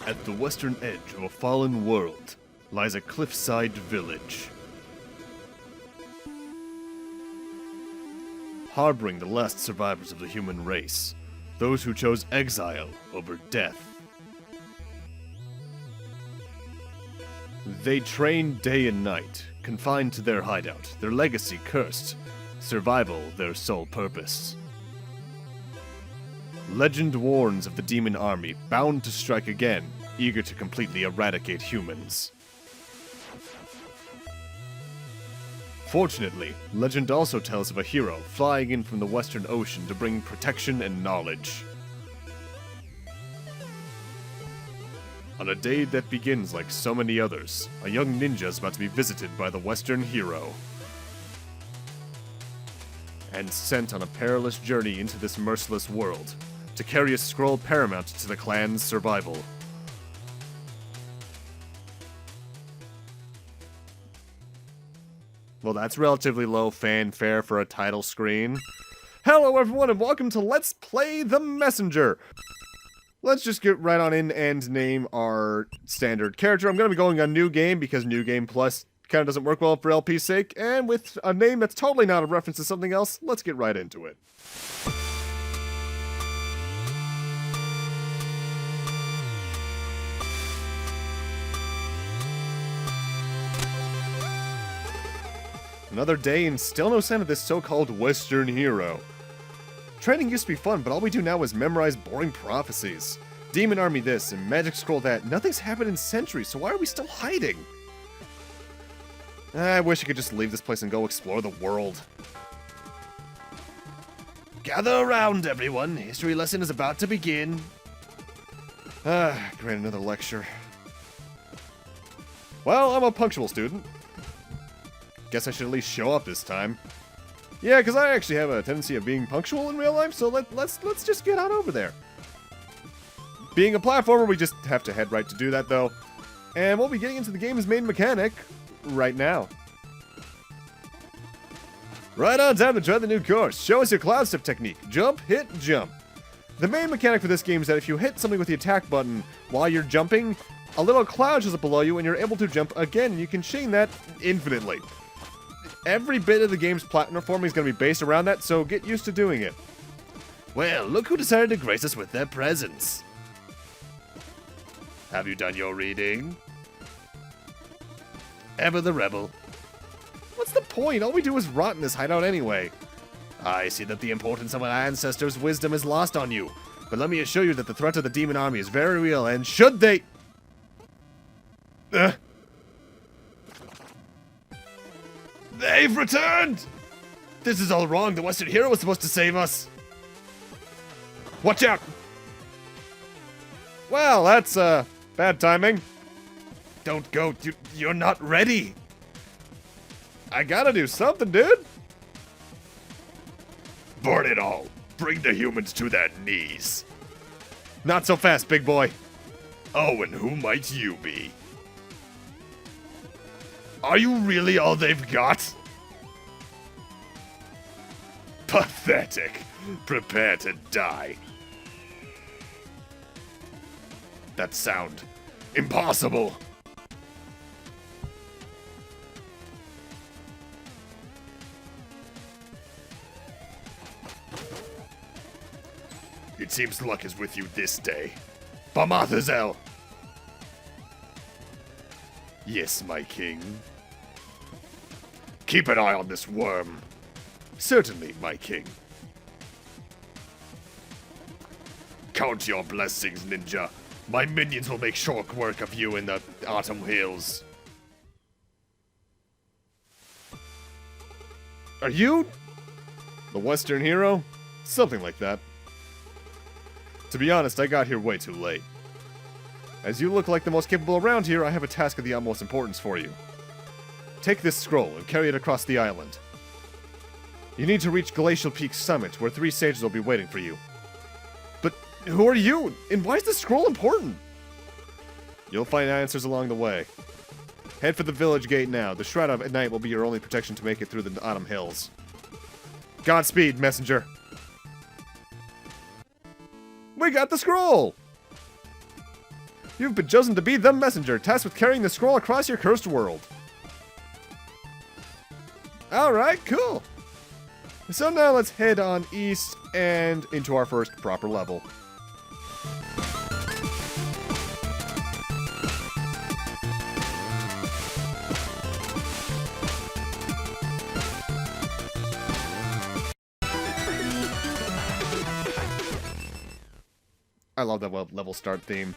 At the western edge of a fallen world lies a cliffside village. Harboring the last survivors of the human race, those who chose exile over death. They train day and night, confined to their hideout, their legacy cursed, survival their sole purpose. Legend warns of the demon army, bound to strike again, eager to completely eradicate humans. Fortunately, legend also tells of a hero flying in from the Western Ocean to bring protection and knowledge. On a day that begins like so many others, a young ninja is about to be visited by the Western hero. And sent on a perilous journey into this merciless world, to carry a scroll paramount to the clan's survival. Well, that's relatively low fanfare for a title screen. Hello everyone and welcome to Let's Play the Messenger! Let's just get right on in and name our standard character. I'm going to be going on New Game because New Game Plus kind of doesn't work well for LP's sake. And with a name that's totally not a reference to something else, let's get right into it. Another day and still no sign of this so-called Western hero. Training used to be fun, but all we do now is memorize boring prophecies. Demon army this and magic scroll that. Nothing's happened in centuries, so why are we still hiding? I wish I could just leave this place and go explore the world. Gather around, everyone. History lesson is about to begin. Great, another lecture. Well, I'm a punctual student. Guess I should at least show up this time. Yeah, because I actually have a tendency of being punctual in real life, so let's just get on over there. Being a platformer, we just have to head right to do that, though. And we'll be getting into the game's main mechanic right now. Right on time to try the new course. Show us your cloud step technique. Jump, hit, jump. The main mechanic for this game is that if you hit something with the attack button while you're jumping, a little cloud shows up below you and you're able to jump again, and you can chain that infinitely. Every bit of the game's platforming is going to be based around that, so get used to doing it. Well, look who decided to grace us with their presence. Have you done your reading? Ever the rebel. What's the point? All we do is rot in this hideout anyway. I see that the importance of our ancestors' wisdom is lost on you, but let me assure you that the threat of the demon army is very real, and should they... They've returned! This is all wrong. The Western hero was supposed to save us. Watch out! Well, that's, bad timing. Don't go. You're not ready. I gotta do something, dude. Burn it all. Bring the humans to their knees. Not so fast, big boy. Oh, and who might you be? Are you really all they've got? Pathetic. Prepare to die. That sound impossible. It seems luck is with you this day. Barma'Thazel. Yes, my king. Keep an eye on this worm. Certainly, my king. Count your blessings, ninja. My minions will make short work of you in the autumn hills. Are you the Western hero? Something like that. To be honest, I got here way too late. As you look like the most capable around here, I have a task of the utmost importance for you. Take this scroll and carry it across the island. You need to reach Glacial Peak's summit, where 3 sages will be waiting for you. But who are you? And why is this scroll important? You'll find answers along the way. Head for the village gate now. The Shroud at night will be your only protection to make it through the autumn hills. Godspeed, messenger. We got the scroll! You've been chosen to be the messenger, tasked with carrying the scroll across your cursed world. Alright, cool. So now let's head on east and into our first proper level. I love that level start theme.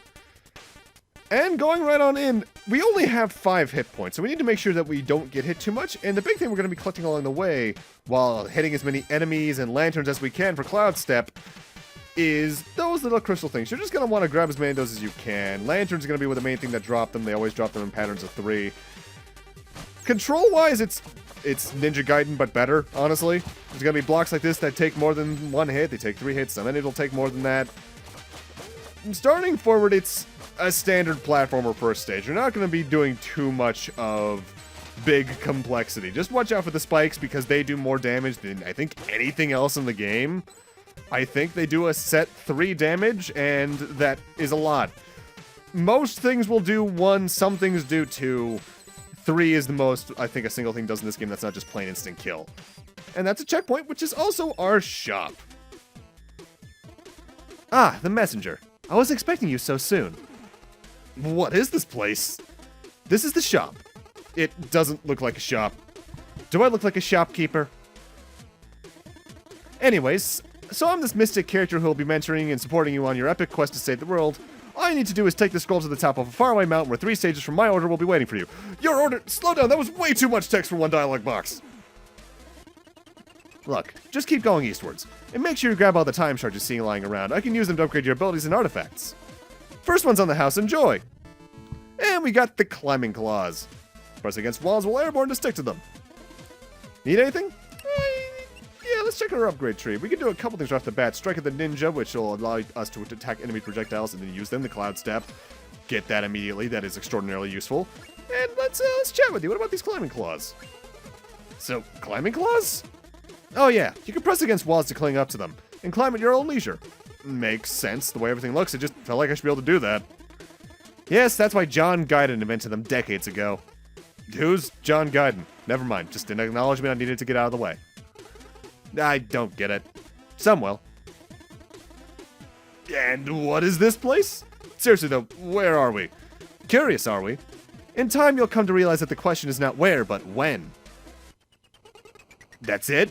And going right on in, we only have 5 hit points, so we need to make sure that we don't get hit too much. And the big thing we're going to be collecting along the way, while hitting as many enemies and lanterns as we can for Cloud Step, is those little crystal things. You're just going to want to grab as many of those as you can. Lanterns are going to be the main thing that drop them. They always drop them in patterns of 3. Control-wise, it's Ninja Gaiden, but better, honestly. There's going to be blocks like this that take more than 1 hit. They take 3 hits, and then it'll take more than that. Starting forward, it's a standard platformer first stage. You're not going to be doing too much of big complexity. Just watch out for the spikes because they do more damage than I think anything else in the game. I think they do a set 3 damage, and that is a lot. Most things will do 1, some things do 2. 3 is the most I think a single thing does in this game that's not just plain instant kill. And that's a checkpoint, which is also our shop. Ah, the messenger. I was expecting you so soon. What is this place? This is the shop. It doesn't look like a shop. Do I look like a shopkeeper? Anyways, so I'm this mystic character who will be mentoring and supporting you on your epic quest to save the world. All you need to do is take the scroll to the top of a faraway mountain where 3 stages from my order will be waiting for you. Your order? Slow down, that was way too much text for 1 dialogue box. Look, just keep going eastwards, and make sure you grab all the time shards you're seeing lying around. I can use them to upgrade your abilities and artifacts. First one's on the house, enjoy! And we got the climbing claws. Press against walls while airborne to stick to them. Need anything? Yeah, let's check our upgrade tree. We can do a couple things right off the bat. Strike at the ninja, which will allow us to attack enemy projectiles and then use them, the Cloud Step. Get that immediately, that is extraordinarily useful. And let's chat with you. What about these climbing claws? So, climbing claws? Oh yeah, you can press against walls to cling up to them, and climb at your own leisure. Makes sense, the way everything looks, it just felt like I should be able to do that. Yes, that's why John Gaiden invented them decades ago. Who's John Gaiden? Never mind, just an acknowledgement I needed to get out of the way. I don't get it. Some will. And what is this place? Seriously though, where are we? Curious, are we? In time, you'll come to realize that the question is not where, but when. That's it?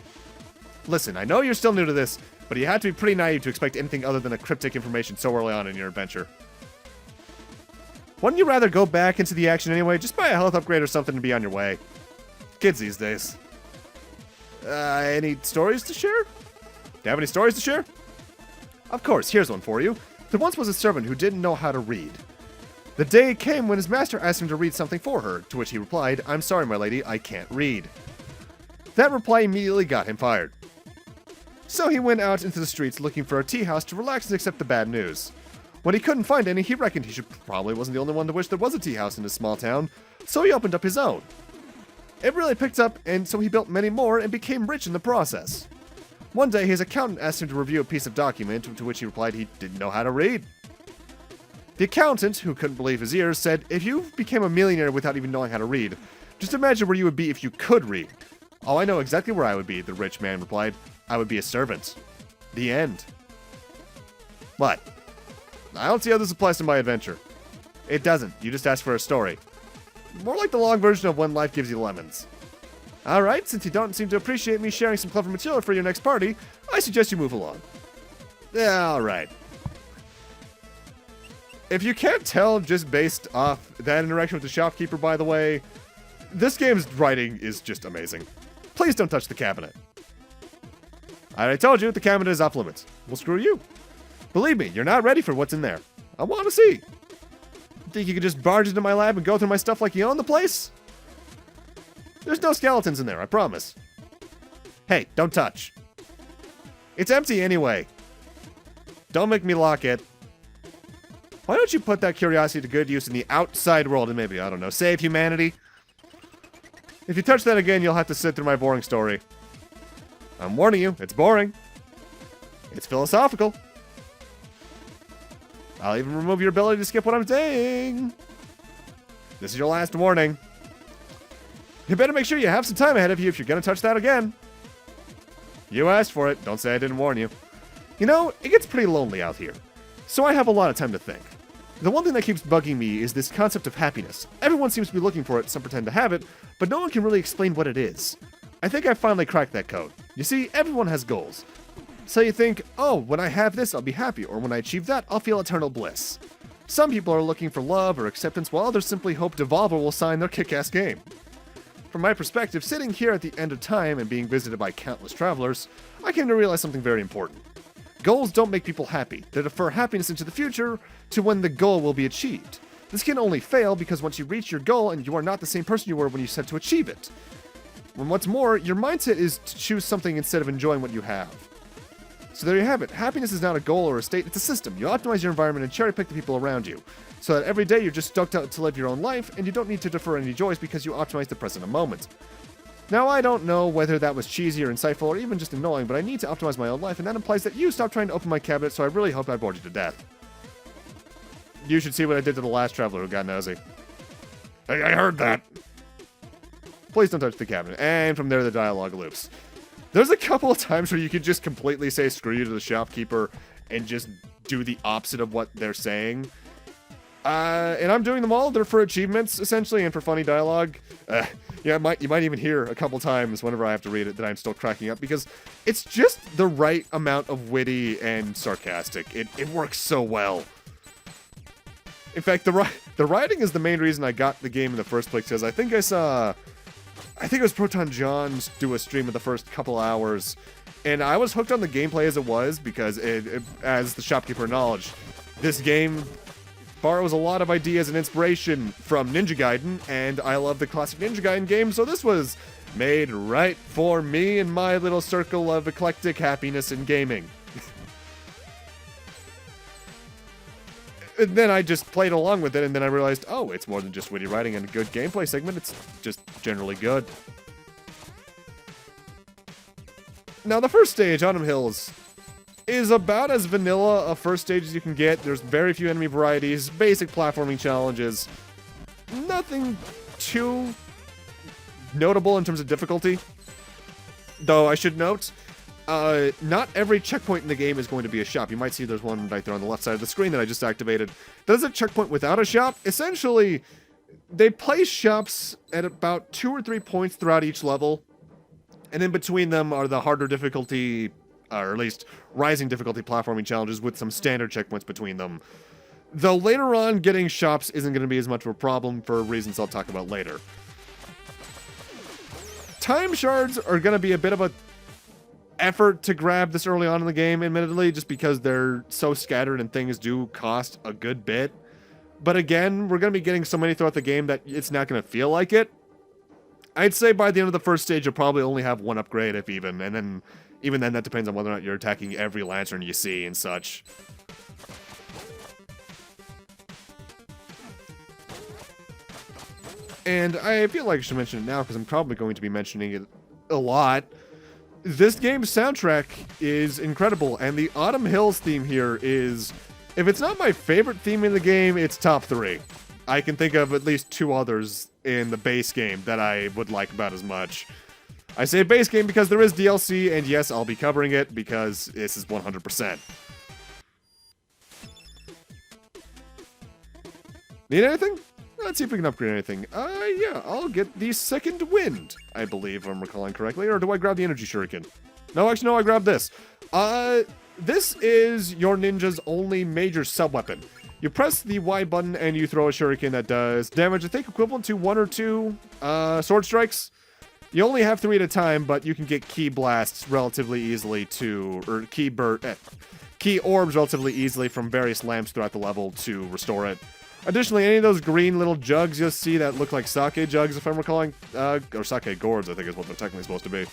Listen, I know you're still new to this, but you have to be pretty naive to expect anything other than a cryptic information so early on in your adventure. Wouldn't you rather go back into the action anyway? Just buy a health upgrade or something and be on your way. Kids these days. Any stories to share? Do you have any stories to share? Of course, here's one for you. There once was a servant who didn't know how to read. The day came when his master asked him to read something for her, to which he replied, "I'm sorry, my lady, I can't read." That reply immediately got him fired. So he went out into the streets looking for a tea house to relax and accept the bad news. When he couldn't find any, he reckoned he probably wasn't the only one to wish there was a tea house in his small town, so he opened up his own. It really picked up, and so he built many more and became rich in the process. One day, his accountant asked him to review a piece of document, to which he replied he didn't know how to read. The accountant, who couldn't believe his ears, said, "If you became a millionaire without even knowing how to read, just imagine where you would be if you could read." "Oh, I know exactly where I would be," the rich man replied. "I would be a servant." The end. What? I don't see how this applies to my adventure. It doesn't. You just asked for a story. More like the long version of When Life Gives You Lemons. Alright, since you don't seem to appreciate me sharing some clever material for your next party, I suggest you move along. Alright. If you can't tell just based off that interaction with the shopkeeper, by the way, this game's writing is just amazing. Please don't touch the cabinet. I already told you, the cabinet is off limits. Well, screw you. Believe me, you're not ready for what's in there. I want to see. Think you could just barge into my lab and go through my stuff like you own the place? There's no skeletons in there, I promise. Hey, don't touch. It's empty anyway. Don't make me lock it. Why don't you put that curiosity to good use in the outside world and maybe, I don't know, save humanity? If you touch that again, you'll have to sit through my boring story. I'm warning you, it's boring. It's philosophical. I'll even remove your ability to skip what I'm saying. This is your last warning. You better make sure you have some time ahead of you if you're gonna touch that again. You asked for it. Don't say I didn't warn you. You know, it gets pretty lonely out here, so I have a lot of time to think. The one thing that keeps bugging me is this concept of happiness. Everyone seems to be looking for it, some pretend to have it, but no one can really explain what it is. I think I finally cracked that code. You see, everyone has goals. So you think, oh, when I have this, I'll be happy, or when I achieve that, I'll feel eternal bliss. Some people are looking for love or acceptance, while others simply hope Devolver will sign their kick-ass game. From my perspective, sitting here at the end of time and being visited by countless travelers, I came to realize something very important. Goals don't make people happy. They defer happiness into the future to when the goal will be achieved. This can only fail because once you reach your goal and you are not the same person you were when you set to achieve it. When what's more, your mindset is to choose something instead of enjoying what you have. So there you have it. Happiness is not a goal or a state, it's a system. You optimize your environment and cherry pick the people around you, so that every day you're just stoked out to live your own life and you don't need to defer any joys because you optimize the present moment. Now, I don't know whether that was cheesy or insightful or even just annoying, but I need to optimize my own life, and that implies that you stop trying to open my cabinet, so I really hope I bored you to death. You should see what I did to the last traveler who got nosy. Hey, I heard that! Please don't touch the cabinet. And from there, the dialogue loops. There's a couple of times where you could just completely say screw you to the shopkeeper and just do the opposite of what they're saying. And I'm doing them all. They're for achievements, essentially, and for funny dialogue. Yeah, you might even hear a couple times whenever I have to read it that I'm still cracking up, because it's just the right amount of witty and sarcastic. It works so well. In fact, the writing is the main reason I got the game in the first place, because I think it was Proton John's do a stream of the first couple hours, and I was hooked on the gameplay as it was, because as the shopkeeper acknowledged, this game borrows a lot of ideas and inspiration from Ninja Gaiden, and I love the classic Ninja Gaiden game, so this was made right for me and my little circle of eclectic happiness in gaming. And then I just played along with it, and then I realized, oh, it's more than just witty writing and a good gameplay segment, it's just generally good. Now, the first stage, Autumn Hills, is about as vanilla a first stage as you can get. There's very few enemy varieties, basic platforming challenges, nothing too notable in terms of difficulty. Though I should note, not every checkpoint in the game is going to be a shop. You might see there's one right there on the left side of the screen that I just activated. There's a checkpoint without a shop. Essentially, they place shops at about 2 or 3 points throughout each level, and in between them are the harder difficulty, or at least rising difficulty platforming challenges with some standard checkpoints between them. Though later on, getting shops isn't going to be as much of a problem for reasons I'll talk about later. Time shards are going to be a bit of a effort to grab this early on in the game, admittedly, just because they're so scattered and things do cost a good bit. But again, we're going to be getting so many throughout the game that it's not going to feel like it. I'd say by the end of the first stage, you'll probably only have one upgrade, if even, and then even then, that depends on whether or not you're attacking every lantern you see and such. And I feel like I should mention it now, because I'm probably going to be mentioning it a lot. This game's soundtrack is incredible, and the Autumn Hills theme here is, if it's not my favorite theme in the game, it's top 3. I can think of at least 2 others in the base game that I would like about as much. I say base game because there is DLC, and yes, I'll be covering it because this is 100%. Need anything? Let's see if we can upgrade anything. Yeah, I'll get the second wind, I believe, if I'm recalling correctly. Or do I grab the energy shuriken? No, actually, no, I grabbed this. This is your ninja's only major sub-weapon. You press the Y button and you throw a shuriken that does damage, I think, equivalent to 1 or 2 sword strikes. You only have 3 at a time, but you can get key blasts relatively easily or key orbs relatively easily from various lamps throughout the level to restore it. Additionally, any of those green little jugs you'll see that look like sake jugs, if I'm recalling, or sake gourds, I think is what they're technically supposed to be.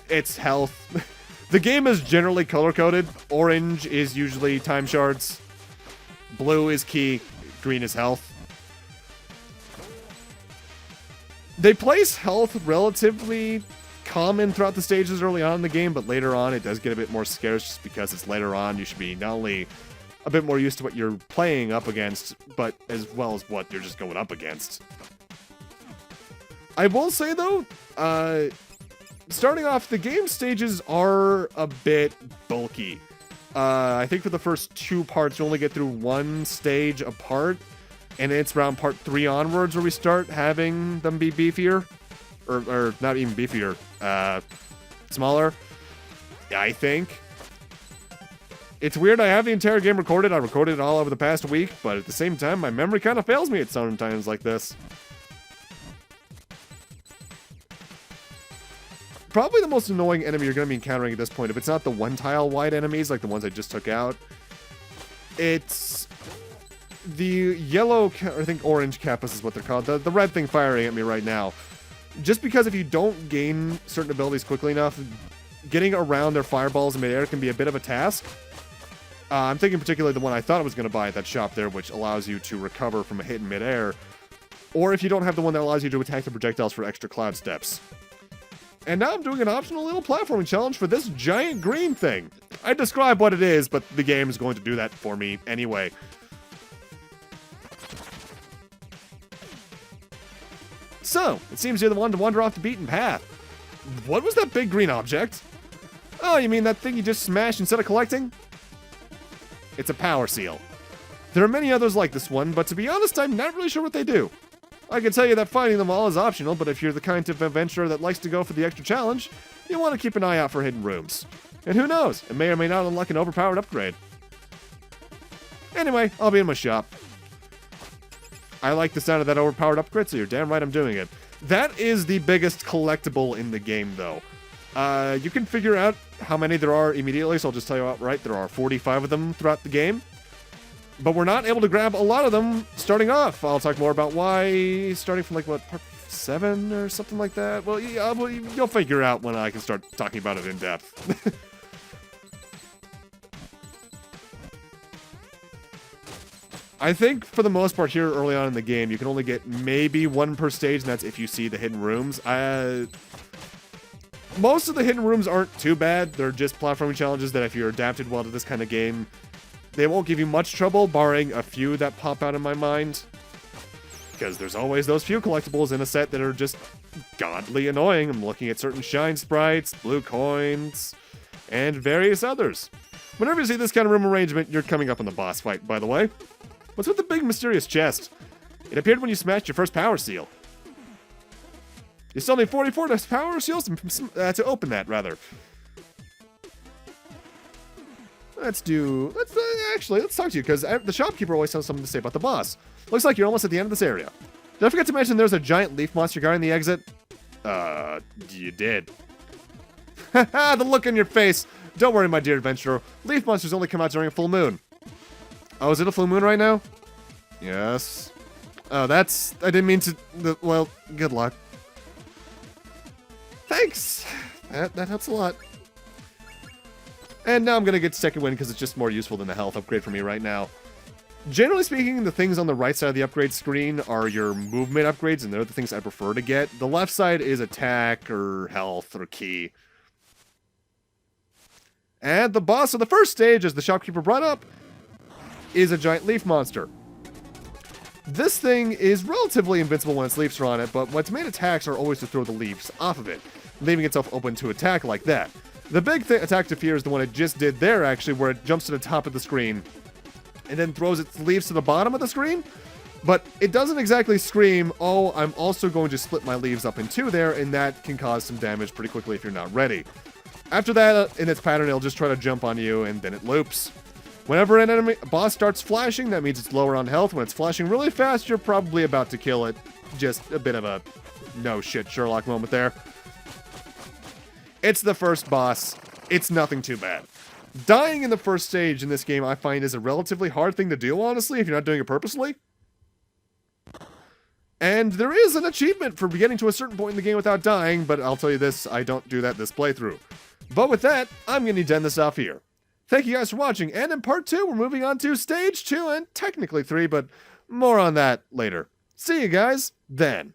It's health. The game is generally color-coded. Orange is usually time shards. Blue is key. Green is health. They place health relatively common throughout the stages early on in the game, but later on it does get a bit more scarce just because it's later on. You should be not only a bit more used to what you're playing up against, but as well as what you're just going up against. I will say, though, starting off, the game stages are a bit bulky. I think for the first 2 parts, you only get through 1 stage apart, and it's around part 3 onwards where we start having them be beefier. Or not even beefier, smaller, I think. It's weird, I have the entire game recorded. I recorded it all over the past week, but at the same time, my memory kind of fails me at some times like this. Probably the most annoying enemy you're going to be encountering at this point, if it's not the 1-tile wide enemies like the ones I just took out, it's the yellow, or I think orange Kappas is what they're called, the red thing firing at me right now. Just because if you don't gain certain abilities quickly enough, getting around their fireballs in midair can be a bit of a task. I'm thinking particularly the one I thought I was going to buy at that shop there, which allows you to recover from a hit in midair, or if you don't have the one that allows you to attack the projectiles for extra cloud steps. And now I'm doing an optional little platforming challenge for this giant green thing. I describe what it is, but the game is going to do that for me anyway. So, it seems you're the one to wander off the beaten path. What was that big green object? Oh, you mean that thing you just smashed instead of collecting? It's a power seal. There are many others like this one, but to be honest, I'm not really sure what they do. I can tell you that finding them all is optional, but if you're the kind of adventurer that likes to go for the extra challenge, you'll want to keep an eye out for hidden rooms. And who knows, it may or may not unlock an overpowered upgrade. Anyway, I'll be in my shop. I like the sound of that overpowered upgrade, so you're damn right I'm doing it. That is the biggest collectible in the game, though. You can figure out how many there are immediately, so I'll just tell you outright, there are 45 of them throughout the game. But we're not able to grab a lot of them starting off. I'll talk more about why, starting from, like, what, part 7 or something like that? Well, yeah, you'll figure out when I can start talking about it in depth. I think, for the most part here early on in the game, you can only get maybe 1 per stage, and that's if you see the hidden rooms. Most of the hidden rooms aren't too bad. They're just platforming challenges that if you're adapted well to this kind of game, they won't give you much trouble, barring a few that pop out in my mind. Because there's always those few collectibles in a set that are just godly annoying. I'm looking at certain shine sprites, blue coins, and various others. Whenever you see this kind of room arrangement, you're coming up on the boss fight, by the way. What's with the big mysterious chest? It appeared when you smashed your first power seal. You still need 44 power seals to open that, rather. Let's talk to you, because the shopkeeper always has something to say about the boss. Looks like you're almost at the end of this area. Did I forget to mention there's a giant leaf monster guarding the exit? You did. Haha, the look on your face. Don't worry, my dear adventurer. Leaf monsters only come out during a full moon. Oh, is it a full moon right now? Yes. Oh, I didn't mean to, well, good luck. Thanks. That helps a lot. And now I'm going to get second win because it's just more useful than the health upgrade for me right now. Generally speaking, the things on the right side of the upgrade screen are your movement upgrades, and they're the things I prefer to get. The left side is attack or health or key. And the boss of the first stage, as the shopkeeper brought up, is a giant leaf monster. This thing is relatively invincible when its leaves are on it, but its main attacks are always to throw the leaves off of it, leaving itself open to attack like that. The big attack to fear is the one it just did there, actually, where it jumps to the top of the screen and then throws its leaves to the bottom of the screen. But it doesn't exactly scream, oh, I'm also going to split my leaves up in 2 there, and that can cause some damage pretty quickly if you're not ready. After that, in its pattern, it'll just try to jump on you, and then it loops. Whenever a boss starts flashing, that means it's lower on health. When it's flashing really fast, you're probably about to kill it. Just a bit of a no shit Sherlock moment there. It's the first boss. It's nothing too bad. Dying in the first stage in this game, I find, is a relatively hard thing to do, honestly, if you're not doing it purposely. And there is an achievement for getting to a certain point in the game without dying, but I'll tell you this, I don't do that this playthrough. But with that, I'm going to need to end this off here. Thank you guys for watching, and in part 2, we're moving on to stage 2 and technically 3, but more on that later. See you guys then.